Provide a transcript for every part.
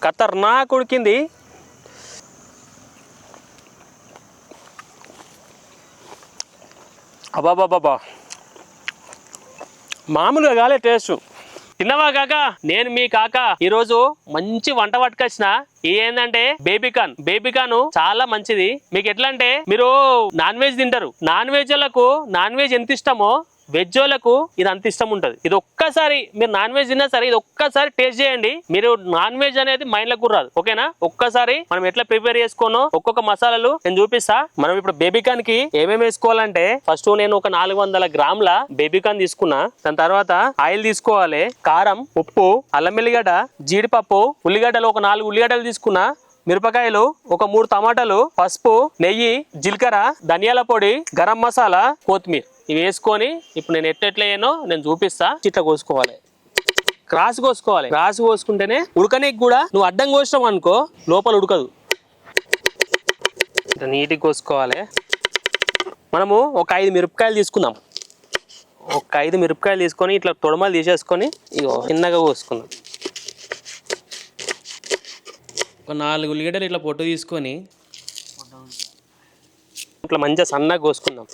ఖతర్నాక్ ఉడికింది. అబాబాబాబా మామూలుగా కాలే టేస్ట్. తిన్నవా కాక? నేను మీ కాక ఈరోజు మంచి వంట పట్టుకొచ్చిన. ఏంటంటే బేబీకాన్ చాలా మంచిది. మీకు ఎట్లా అంటే మీరు నాన్ వెజ్ తింటారు, నాన్ వెజ్ లకు నాన్ వెజ్ ఎంత ఇష్టమో వెజ్ వాళ్ళకు ఇది అంత ఇష్టం ఉంటుంది. ఇది ఒక్కసారి మీరు నాన్ వెజ్ తిన్నా సరే ఇది ఒక్కసారి టేస్ట్ చేయండి. మీరు నాన్ వెజ్ అనేది మైండ్ లకు రాదు. ఓకేనా? ఒక్కసారి మనం ఎట్లా ప్రిపేర్ చేసుకోనో ఒక్కొక్క మసాలాలు నేను చూపిస్తా. మనం ఇప్పుడు బేబీకాన్ కి ఏమేమి వేసుకోవాలంటే ఫస్ట్ నేను ఒక 400 గ్రాముల బేబీకాన్ తీసుకున్నా. దాని తర్వాత ఆయిల్ తీసుకోవాలి, కారం, ఉప్పు, అల్లం ఎల్లిగడ్డ, జీడిపప్పు, ఉల్లిగడ్డలు ఒక 4 ఉల్లిగడ్డలు తీసుకున్నా, మిరపకాయలు ఒక 3 టమాటాలు, పసుపు, నెయ్యి, జీలకర్ర, ధనియాల పొడి, గరం మసాలా, కొత్తిమీర ఇవి వేసుకొని ఇప్పుడు నేను ఎట్లెట్లయ్యానో నేను చూపిస్తా. ఇట్లా కోసుకోవాలి, క్రాస్ కోసుకోవాలి. క్రాస్ కోసుకుంటేనే ఉడకనీకి కూడా నువ్వు అడ్డం కోసినావు అనుకో లోపల ఉడకదు. ఇట్లా నీట్గా కోసుకోవాలి. మనము ఒక 5 మిరపకాయలు తీసుకుందాం. ఒక 5 మిరపకాయలు తీసుకొని ఇట్లా తొడమలు తీసేసుకొని ఇగో చిన్నగా కోసుకుందాం. ఒక 4 ఉల్లిగడ్డలు ఇట్లా పొట్టు తీసుకొని ఇట్లా మంచిగా సన్నగా కోసుకుందాం.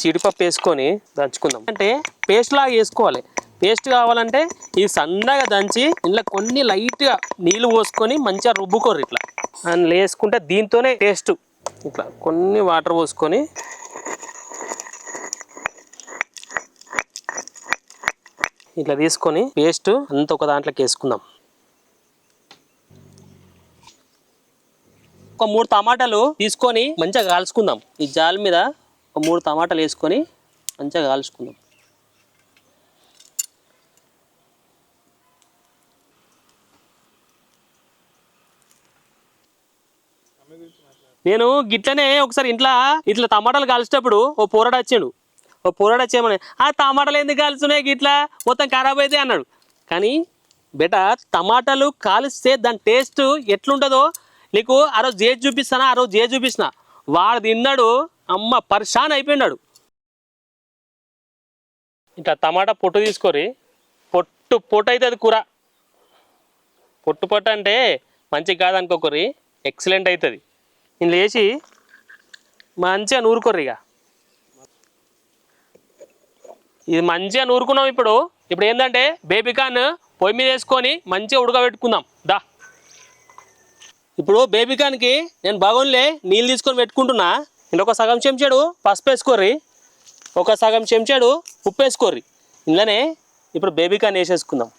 జీడిపప్పు వేసుకొని దంచుకుందాం. అంటే పేస్ట్ లాగా వేసుకోవాలి. పేస్ట్ కావాలంటే ఇది సన్నగా దంచి ఇంట్లో కొన్ని లైట్గా నీళ్ళు పోసుకొని మంచిగా రుబ్బుకోరు. ఇట్లా అందులో వేసుకుంటే దీంతోనే టేస్ట్. ఇట్లా కొన్ని వాటర్ పోసుకొని ఇట్లా తీసుకొని పేస్ట్ అంత ఒక దాంట్లోకి వేసుకుందాం. ఒక 3 టమాటాలు తీసుకొని మంచిగా కాల్చుకుందాం. ఈ జాలి మీద ఒక 3 టమాటాలు వేసుకొని మంచిగా కాల్చుకుందాం. నేను గిట్లనే ఒకసారి ఇంట్లో ఇట్లా టమాటాలు కాల్చేటప్పుడు ఓ పోరాడు వచ్చాడు. ఓ పోరాడు వచ్చేయమని ఆ టమాటాలు ఎందుకు కాల్చున్నాయి గిట్లా మొత్తం ఖరాబ్ అయితే అన్నాడు. కానీ బేట టమాటాలు కాలిస్తే దాని టేస్ట్ ఎట్లుంటుందో నీకు ఆ రోజు చేసి చూపిస్తున్నా. వాడు తిన్నాడు, అమ్మ పరిశాన్ అయిపోయినాడు. ఇట్లా టమాటా పొట్టు తీసుకొని పొట్టు అయితే అది కూర పొట్టు అంటే మంచిగా కాదనుకోకరి, ఎక్సలెంట్ అవుతుంది. ఇందులో వేసి మంచిగా నూరుకోర్రి. ఇక ఇది మంచిగా నూరుకున్నాం. ఇప్పుడు ఏంటంటే బేబీకాన్ పొయ్యి మీద వేసుకొని మంచిగా ఉడకబెట్టుకుందాం. ఇప్పుడు బేబీకాన్కి నేను బగోన్లే నీళ్ళు తీసుకొని పెట్టుకుంటున్నా. ఇంట్లో ఒక సగం చెంచాడు పసుపు వేసుకోర్రి, ఒక సగం చెంచాడు ఉప్పు వేసుకోర్రి. ఇందులోనే ఇప్పుడు బేబీకాన్ వేసేసుకుందాం.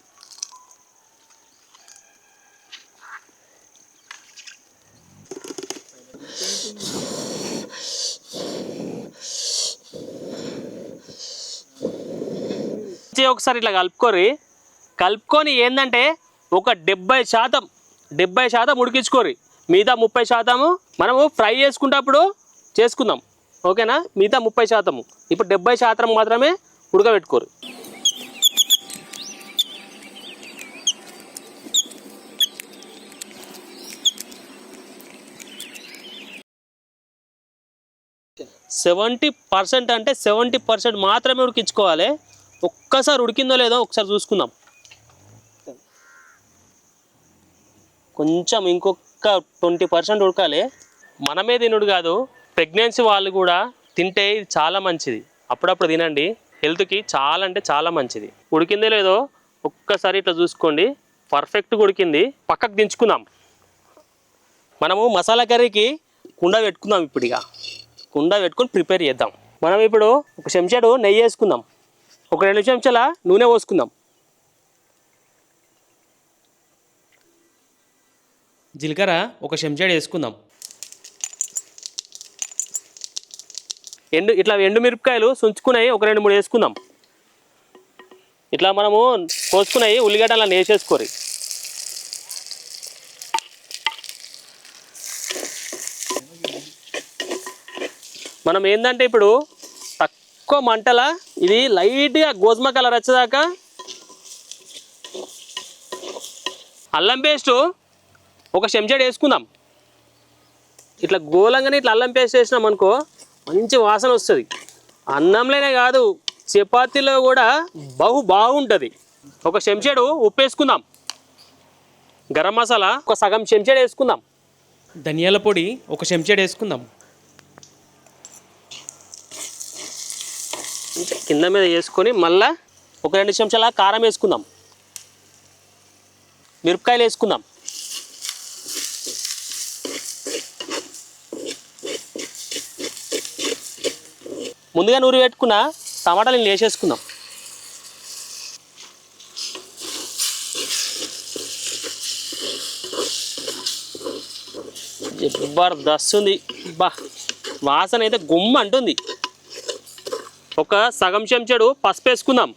ఒకసారి ఇట్లా కలుపుకొని ఏంటంటే ఒక 70% ఉడికించుకోరి. మిగతా 30% మనము ఫ్రై చేసుకుంటప్పుడు చేసుకుందాం. ఓకేనా? మిగతా 30%. ఇప్పుడు 70% మాత్రమే ఉడకబెట్టుకోరు. అంటే 70% మాత్రమే ఉడికించుకోవాలి. ఒక్కసారి ఉడికిందో లేదో ఒకసారి చూసుకుందాం. కొంచెం ఇంకొక 20% ఉడకాలి. మనమే తినుడు కాదు, ప్రెగ్నెన్సీ వాళ్ళు కూడా తింటే ఇది చాలా మంచిది. అప్పుడప్పుడు తినండి, హెల్త్కి చాలా అంటే చాలా మంచిది. ఉడికిందో లేదో ఒక్కసారి ఇట్లా చూసుకోండి. పర్ఫెక్ట్గా ఉడికింది. పక్కకు దించుకుందాం. మనము మసాలా కర్రీకి కుండ పెట్టుకుందాం. ఇప్పుడు ఇక కుండ పెట్టుకొని ప్రిపేర్ చేద్దాం. మనం ఇప్పుడు ఒక చెంచాడు నెయ్యి వేసుకుందాం. ఒక 2 చెంచాల నూనె పోసుకుందాం. జీలకర్ర ఒక చెంచాడు వేసుకుందాం. ఇట్లా ఎండు మిరపకాయలు సుంచుకున్నాయి ఒక 2-3 వేసుకుందాం. ఇట్లా మనము కోసుకున్నాయి ఉల్లిగడ్డలను వేసేసుకోరి. మనం ఏంటంటే ఇప్పుడు తక్కువ మంటల ఇది లైట్గా గోధుమ కలర్ వచ్చేదాకా అల్లం పేస్ట్ ఒక చెంచాడు వేసుకుందాం. ఇట్లా గోలంగానే ఇట్లా అల్లం పేస్ట్ వేసినాం అనుకో మంచి వాసన వస్తుంది. అన్నంలోనే కాదు చపాతీలో కూడా బాగుంటుంది. ఒక చెంచాడు ఉప్పు వేసుకుందాం. గరం మసాలా ఒక సగం చెంచాడు వేసుకుందాం. ధనియాల పొడి ఒక చెంచాడు వేసుకుందాం. కింద మీద వేసుకొని మళ్ళా ఒక 2 చెంచాల కారం వేసుకుందాం. మిరపకాయలు వేసుకుందాం. ముందుగా నూరి పెట్టుకున్న టమాటాలు వేసేసుకుందాం. జబర్దస్త్ ఉంది. బా వాసన అయితే గుమ్మ అంటుంది. ఒక సగం చెంచాడు పసుపు వేసుకుందాం.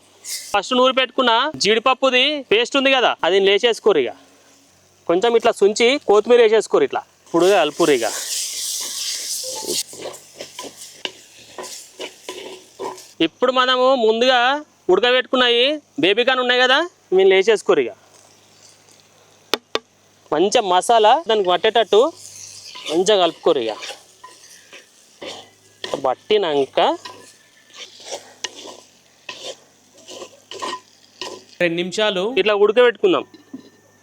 ఫస్ట్ నూరి పెట్టుకున్న జీడిపప్పుది పేస్ట్ ఉంది కదా, అది లేచేసుకోరు. ఇక కొంచెం ఇట్లా సుంచి కొత్తిమీర వేసేసుకోరు. ఇట్లా ఇప్పుడు కలుపురు. ఇక ఇప్పుడు మనము ముందుగా ఉడకబెట్టుకున్నాయి బేబీకాన్ ఉన్నాయి కదా, మేము లేచేసుకోరు. ఇక మంచిగా మసాలా దానికి పట్టేటట్టు మంచిగా కలుపుకోరు. ఇక పట్టినాక 2 నిమిషాలు ఇట్లా ఉడకబెట్టుకుందాం.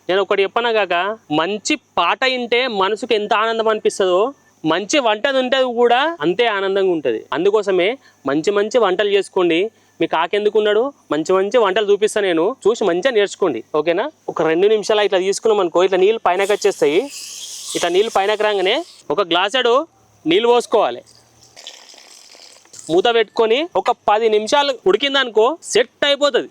నేను ఒకటి చెప్పనా కాక, మంచి పాట వింటే మనసుకు ఎంత ఆనందం అనిపిస్తుందో మంచి వంట ఉంటే కూడా అంతే ఆనందంగా ఉంటుంది. అందుకోసమే మంచి మంచి వంటలు చేసుకోండి. మీ కాకెందుకు ఉన్నాడు, మంచి మంచి వంటలు చూపిస్తాను నేను, చూసి మంచిగా నేర్చుకోండి. ఓకేనా? ఒక 2 నిమిషాలు ఇట్లా తీసుకున్నాం అనుకో, ఇట్లా నీళ్ళు పైనకి వచ్చేస్తాయి. ఇట్లా నీళ్ళు పైనకి రాగానే ఒక గ్లాసెడు నీళ్ళు పోసుకోవాలి. మూత పెట్టుకొని ఒక 10 నిమిషాలు ఉడికిందనుకో సెట్ అయిపోతుంది.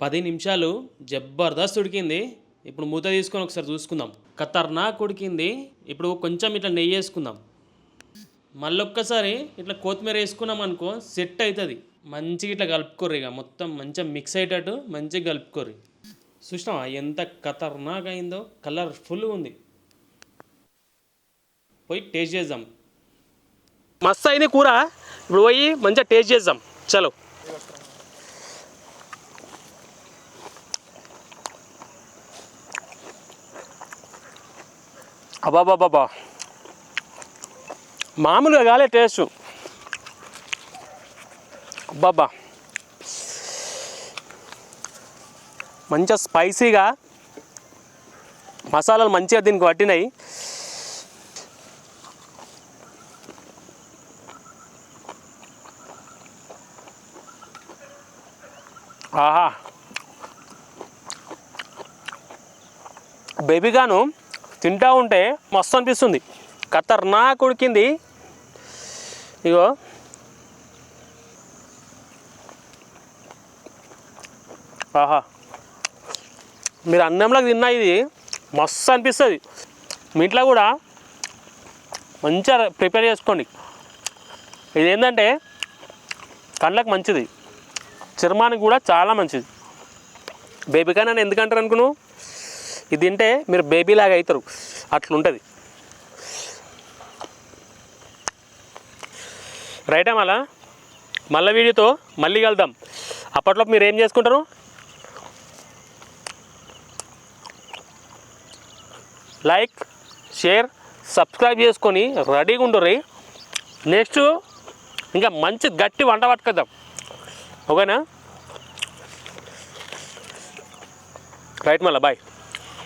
పది నిమిషాలు జబర్దస్త్ ఉడికింది. ఇప్పుడు మూత తీసుకొని ఒకసారి చూసుకుందాం. ఖతర్నాక్ ఉడికింది. ఇప్పుడు కొంచెం ఇట్లా నెయ్యి వేసుకుందాం. మళ్ళొక్కసారి ఇట్లా కొత్తిమీర వేసుకున్నాం అనుకో సెట్ అవుతుంది. మంచిగా ఇట్లా కలుపుకోర్రి. ఇక మొత్తం మంచిగా మిక్స్ అయ్యేటట్టు మంచిగా కలుపుకోర్రి. చూసినావా ఎంత ఖతర్నాక్ అయిందో, కలర్ఫుల్గా ఉంది. పోయి టేస్ట్ చేద్దాం. మస్తు అయింది కూర. ఇప్పుడు పోయి మంచిగా టేస్ట్ చేద్దాం. చలో. అబాబాబాబా, మామూలుగా కాలే టేస్ట్. అబ్బాబ్బా, మంచిగా స్పైసీగా మసాలాలు మంచిగా దీనికి పట్టినాయి. ఆహా, బేబీగాను తింటా ఉంటే మస్తు అనిపిస్తుంది. ఖతర్నాక్ ఉడికింది. ఇగో ఆహా, మీరు అన్నంలోకి తిన్నా ఇది మస్తు అనిపిస్తుంది. మీ ఇంట్లో కూడా మంచిగా ప్రిపేర్ చేసుకోండి. ఇది ఏంటంటే కళ్ళకి మంచిది, చర్మానికి కూడా చాలా మంచిది. బేబీకాన్ అని ఎందుకంటారు అనుకున్నావు? ఇది తింటే మీరు బేబీలాగా అవుతారు, అట్లుంటుంది. రైటా? మళ్ళీ వీడియోతో మళ్ళీ కలుద్దాం. అప్పట్లో మీరు ఏం చేసుకుంటారు? లైక్, షేర్, సబ్స్క్రైబ్ చేసుకొని రెడీగా ఉండరు. నెక్స్ట్ ఇంకా మంచి గట్టి వంట పట్టుకొద్దాం. ఓకేనా? రైట్, మళ్ళీ బాయ్.